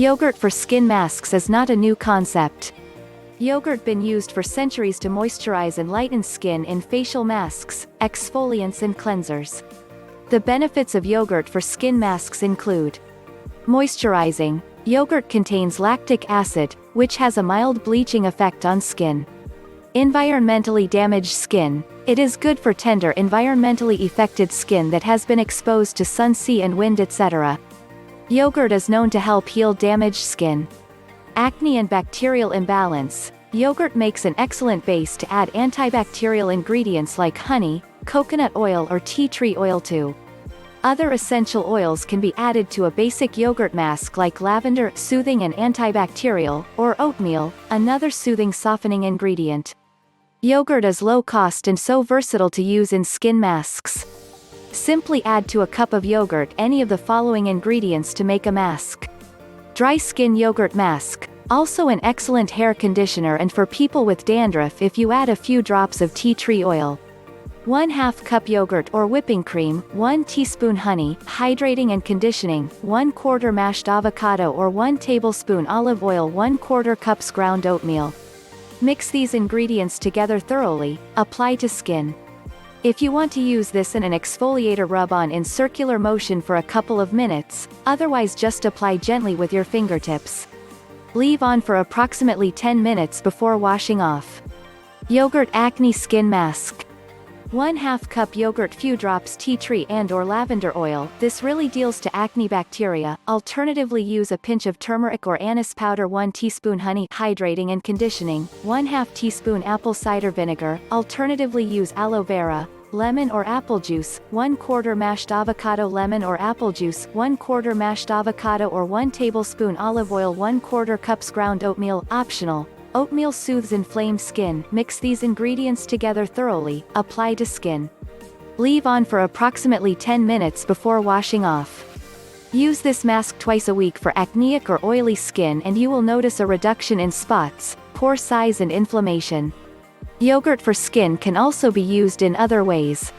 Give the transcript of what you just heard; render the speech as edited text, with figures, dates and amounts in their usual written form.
Yogurt for skin masks is not a new concept. Yogurt been used for centuries to moisturize and lighten skin in facial masks, exfoliants and cleansers. The benefits of yogurt for skin masks include moisturizing. Yogurt contains lactic acid, which has a mild bleaching effect on skin. Environmentally damaged skin. It is good for tender environmentally affected skin that has been exposed to sun, sea and wind etc. Yogurt is known to help heal damaged skin. Acne and bacterial imbalance. Yogurt makes an excellent base to add antibacterial ingredients like honey, coconut oil or tea tree oil to. Other essential oils can be added to a basic yogurt mask like lavender, soothing and antibacterial, or oatmeal, another soothing softening ingredient. Yogurt is low cost and so versatile to use in skin masks. Simply add to a cup of yogurt any of the following ingredients to make a mask. Dry skin yogurt mask. Also an excellent hair conditioner and for people with dandruff if you add a few drops of tea tree oil. 1/2 cup yogurt or whipping cream, 1 teaspoon honey, hydrating and conditioning, 1/4 mashed avocado or 1 tablespoon olive oil, 1/4 cups ground oatmeal. Mix these ingredients together thoroughly, apply to skin. If you want to use this in an exfoliator, rub on in circular motion for a couple of minutes, otherwise just apply gently with your fingertips. Leave on for approximately 10 minutes before washing off. Yogurt acne skin mask. 1/2 cup yogurt, few drops tea tree and or lavender oil. This really deals to acne bacteria. Alternatively use a pinch of turmeric or anise powder, 1 teaspoon honey, hydrating and conditioning, 1/2 teaspoon apple cider vinegar. Alternatively use aloe vera, lemon or apple juice, 1/4 mashed avocado, lemon or apple juice, 1/4 mashed avocado or 1 tablespoon olive oil, 1/4 cups ground oatmeal, optional. Oatmeal soothes inflamed skin. Mix these ingredients together thoroughly, apply to skin. Leave on for approximately 10 minutes before washing off. Use this mask twice a week for acneic or oily skin and you will notice a reduction in spots, pore size and inflammation. Yogurt for skin can also be used in other ways.